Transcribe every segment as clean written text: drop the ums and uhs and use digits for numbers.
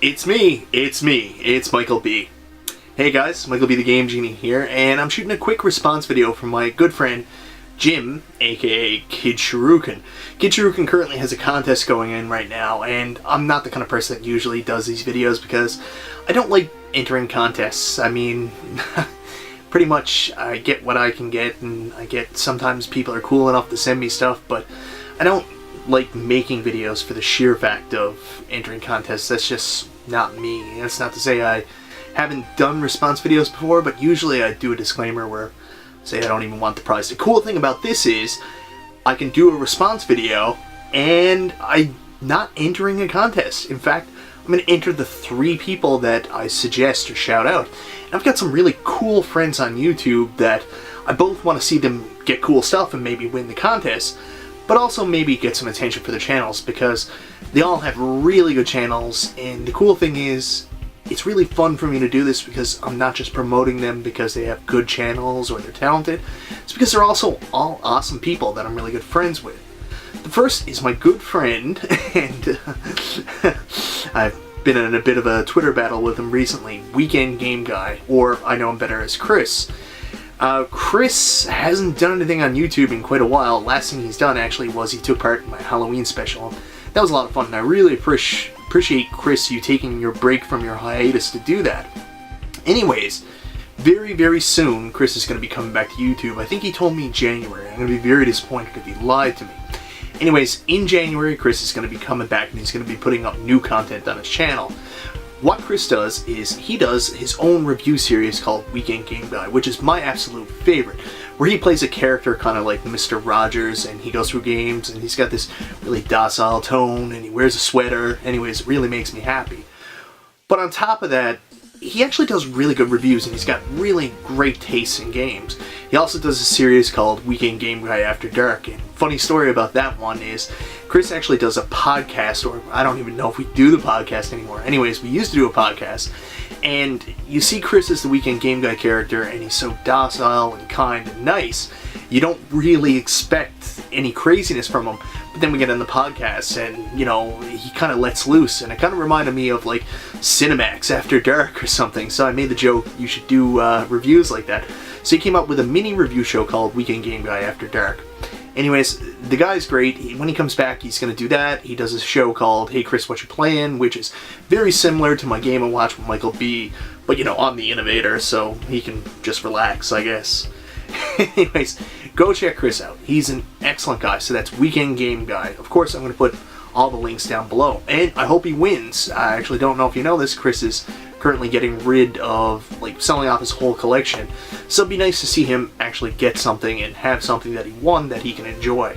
It's me, it's MikeB. Hey guys, MikeB the Game Genie here, and I'm shooting a quick response video from my good friend Jim, aka Kid Shoryuken. Kid Shoryuken currently has a contest going in right now, and I'm not the kind of person that usually does these videos because I don't like entering contests. I mean, pretty much I get what I can get, and sometimes people are cool enough to send me stuff, but I don't like making videos for the sheer fact of entering contests. That's just not me. That's not to say I haven't done response videos before, but usually I do a disclaimer where say I don't even want the prize. The cool thing about this is I can do a response video and I'm not entering a contest. In fact, I'm going to enter the 3 people that I suggest or shout out. And I've got some really cool friends on YouTube that I both want to see them get cool stuff and maybe win the contest, but also maybe get some attention for their channels because they all have really good channels. And the cool thing is, it's really fun for me to do this because I'm not just promoting them because they have good channels or they're talented. It's because they're also all awesome people that I'm really good friends with. The first is my good friend, and I've been in a bit of a Twitter battle with him recently, Weekend Game Guy, or I know him better as Chris. Chris hasn't done anything on YouTube in quite a while. Last thing he's done actually was he took part in my Halloween special. That was a lot of fun, and I really appreciate, Chris, you taking your break from your hiatus to do that. Anyways, very, very soon, Chris is going to be coming back to YouTube. I think he told me in January. I'm going to be very disappointed if he lied to me. Anyways, in January, Chris is going to be coming back, and he's going to be putting up new content on his channel. What Chris does is he does his own review series called Weekend Game Guy, which is my absolute favorite, where he plays a character kind of like Mr. Rogers, and he goes through games, and he's got this really docile tone, and he wears a sweater. Anyways, it really makes me happy. But on top of that, he actually does really good reviews, and he's got really great taste in games. He also does a series called Weekend Game Guy After Dark, and funny story about that one is Chris actually does a podcast, or I don't even know if we do the podcast anymore. Anyways, we used to do a podcast, and you see Chris as the Weekend Game Guy character, and he's so docile and kind and nice. You don't really expect any craziness from him, but then we get on the podcast, and you know, he kind of lets loose, and it kind of reminded me of like Cinemax After Dark or something. So I made the joke you should do reviews like that. So he came up with a mini review show called Weekend Game Guy After Dark. Anyways, the guy's great. When he comes back, he's going to do that. He does a show called Hey Chris, What You Playing?, which is very similar to my Game & Watch with MikeB, but you know, I'm the innovator, so he can just relax, I guess. Anyways, go check Chris out. He's an excellent guy, so that's Weekend Game Guy. Of course, I'm going to put all the links down below, and I hope he wins. I actually don't know if you know this, Chris is currently getting rid of, like, selling off his whole collection, so it'd be nice to see him actually get something and have something that he won that he can enjoy.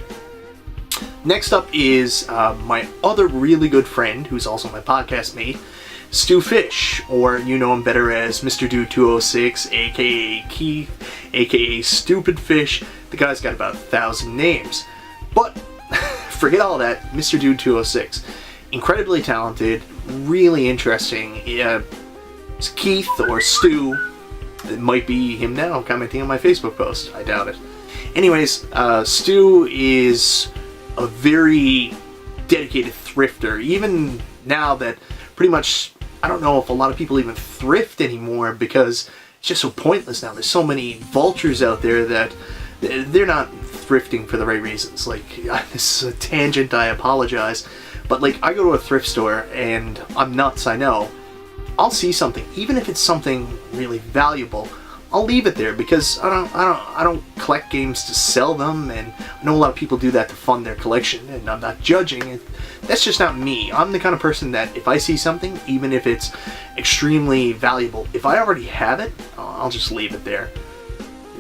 Next up is my other really good friend, who's also my podcast mate, Stu Fish, or you know him better as Mr. Dude 206, aka Keith, aka Stupid Fish. The guy's got about 1,000 names. But forget all that, Mr. Dude 206. Incredibly talented, really interesting. It's Keith or Stu. It might be him now commenting on my Facebook post. I doubt it. Anyways, Stu is a very dedicated thrifter. Even now that pretty much, I don't know if a lot of people even thrift anymore because it's just so pointless now. There's so many vultures out there that they're not thrifting for the right reasons. Like, this is a tangent, I apologize. But like, I go to a thrift store and I'm nuts, I know. I'll see something, even if it's something really valuable, I'll leave it there because I don't collect games to sell them, and I know a lot of people do that to fund their collection, and I'm not judging. That's just not me. I'm the kind of person that if I see something, even if it's extremely valuable, if I already have it, I'll just leave it there.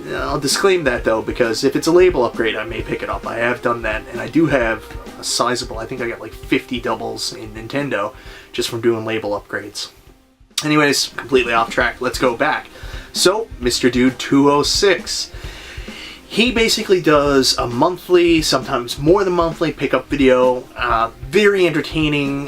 I'll disclaim that though, because if it's a label upgrade, I may pick it up. I have done that, and I do have a sizable, I think I got like 50 doubles in Nintendo just from doing label upgrades. Anyways, completely off track. Let's go back. So, Mr. Dude 206. He basically does a monthly, sometimes more than monthly, pickup video. Very entertaining.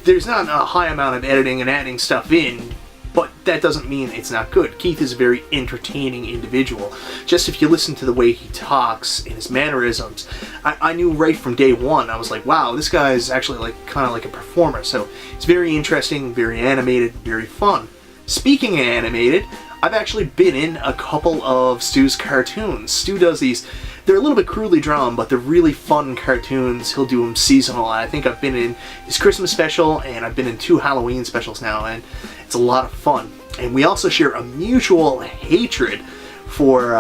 There's not a high amount of editing and adding stuff in, but that doesn't mean it's not good. Keith is a very entertaining individual. Just if you listen to the way he talks and his mannerisms, I knew right from day one, I was like, wow, this guy is actually like kind of like a performer. So it's very interesting, very animated, very fun. Speaking of animated, I've actually been in a couple of Stu's cartoons. Stu does these, they're a little bit crudely drawn, but they're really fun cartoons. He'll do them seasonal. I think I've been in his Christmas special, and I've been in 2 Halloween specials now, and it's a lot of fun. And we also share a mutual hatred for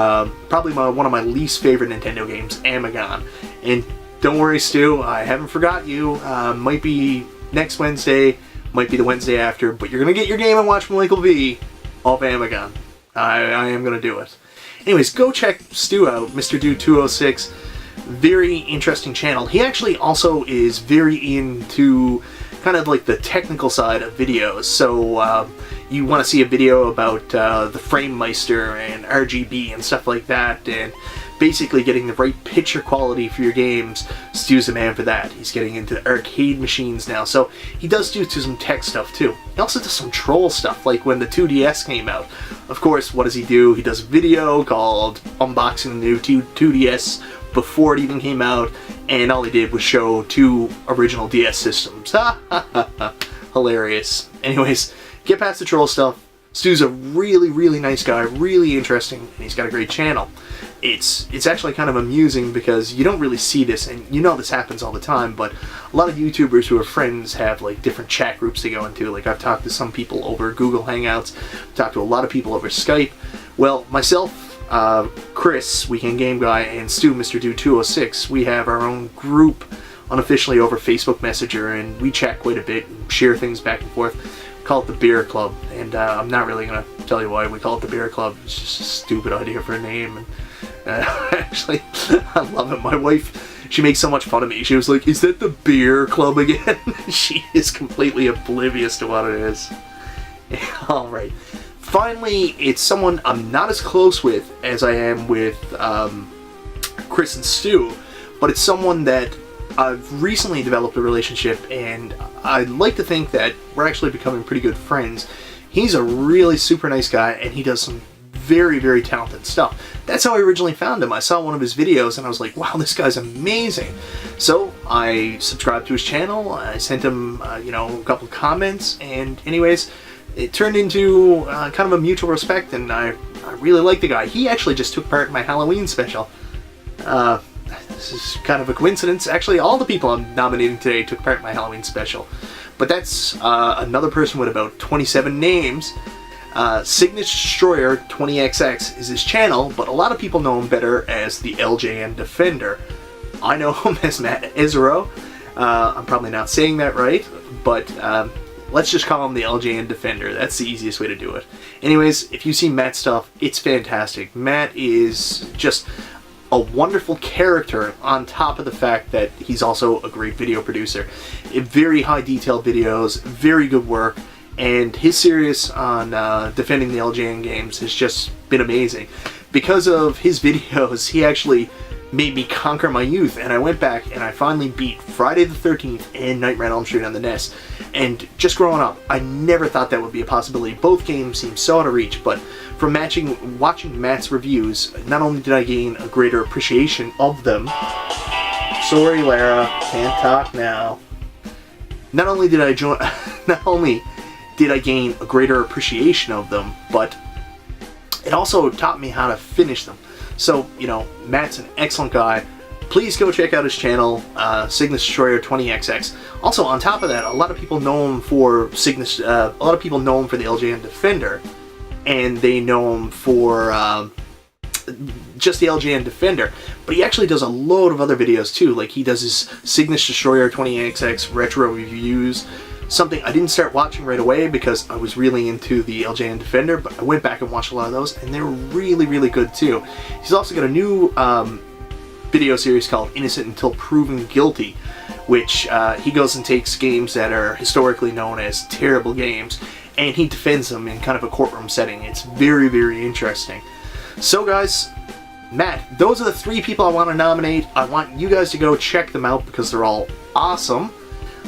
probably one of my least favorite Nintendo games, Amagon. And don't worry, Stu, I haven't forgot you. Might be next Wednesday, might be the Wednesday after, but you're going to get your Game & Watch from MikeB off Amagon. I am going to do it. Anyways, go check Stu out, Mr. Dude 206. Very interesting channel. He actually also is very into kind of like the technical side of videos. So you want to see a video about the Frame Meister and RGB and stuff like that, and basically getting the right picture quality for your games, Stu's the man for that. He's getting into arcade machines now, so he does do some tech stuff too. He also does some troll stuff, like when the 2DS came out. Of course, what does he do? He does a video called Unboxing the New 2DS before it even came out, and all he did was show 2 original DS systems. Ha ha ha ha. Hilarious. Anyways, get past the troll stuff. Stu's a really, really nice guy, really interesting, and he's got a great channel. It's actually kind of amusing because you don't really see this, and you know this happens all the time, but a lot of YouTubers who are friends have like different chat groups they go into. Like I've talked to some people over Google Hangouts, talked to a lot of people over Skype. Well, myself, Chris, Weekend Game Guy, and Stu, Mr. Dude 206, we have our own group unofficially over Facebook Messenger, and we chat quite a bit and share things back and forth. We call it the Beer Club, and I'm not really going to tell you why we call it the Beer Club. It's just a stupid idea for a name, and actually, I love it. My wife, she makes so much fun of me. She was like, is that the Beer Club again? She is completely oblivious to what it is. Alright. Finally, it's someone I'm not as close with as I am with Chris and Stu, but it's someone that I've recently developed a relationship, and I'd like to think that we're actually becoming pretty good friends. He's a really super nice guy, and he does some very, very talented stuff. That's how I originally found him. I saw one of his videos and I was like, wow, this guy's amazing. So I subscribed to his channel, I sent him you know, a couple of comments, and anyways, it turned into kind of a mutual respect, and I really like the guy. He actually just took part in my Halloween special. This is kind of a coincidence. Actually, all the people I'm nominating today took part in my Halloween special. But that's another person with about 27 names. Signature Destroyer 20XX is his channel, but a lot of people know him better as the LJN Defender. I know him as Matt Ezero. I'm probably not saying that right, but let's just call him the LJN Defender. That's the easiest way to do it. Anyways, if you see Matt's stuff, it's fantastic. Matt is just a wonderful character on top of the fact that he's also a great video producer. Very high detailed videos, very good work. And his series on defending the LJN games has just been amazing. Because of his videos, he actually made me conquer my youth, and I went back and I finally beat Friday the 13th and Nightmare on Elm Street on the NES. And just growing up, I never thought that would be a possibility. Both games seem so out of reach, but from watching Matt's reviews, not only did I gain a greater appreciation of them. Sorry, Lara, can't talk now. Not only did I gain a greater appreciation of them, but it also taught me how to finish them. So, you know, Matt's an excellent guy. Please go check out his channel, Signature Destroyer 20XX. Also, on top of that, a lot of people know him for the LJN Defender, and they know him for just the LJN Defender. But he actually does a load of other videos too. Like he does his Signature Destroyer 20XX retro reviews. Something I didn't start watching right away because I was really into the LJN Defender, but I went back and watched a lot of those, and they're really, really good too. He's also got a new video series called Innocent Until Proven Guilty, which he goes and takes games that are historically known as terrible games, and he defends them in kind of a courtroom setting. It's very, very interesting. So guys, Matt, those are the 3 people I want to nominate. I want you guys to go check them out because they're all awesome.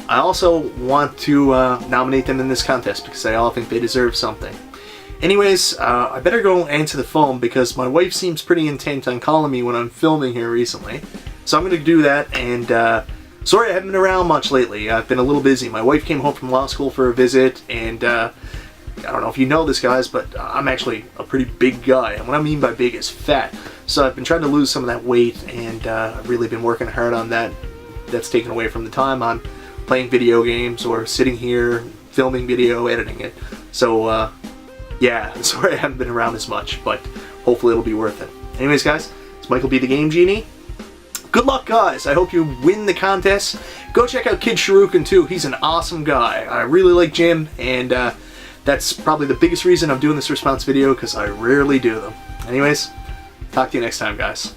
I also want to nominate them in this contest because I all think they deserve something. Anyways, I better go answer the phone because my wife seems pretty intent on calling me when I'm filming here recently. So I'm going to do that, and sorry I haven't been around much lately. I've been a little busy. My wife came home from law school for a visit, and I don't know if you know this, guys, but I'm actually a pretty big guy, and what I mean by big is fat. So I've been trying to lose some of that weight, and I've really been working hard on that. That's taken away from the time I'm playing video games or sitting here filming video, editing it. So yeah, sorry I haven't been around as much, but hopefully it'll be worth it. Anyways, guys, it's MikeB the Game Genie. Good luck, guys. I hope you win the contest. Go check out Kid Shoryuken too. He's an awesome guy. I really like Jim, and that's probably the biggest reason I'm doing this response video, because I rarely do them. Anyways, talk to you next time, guys.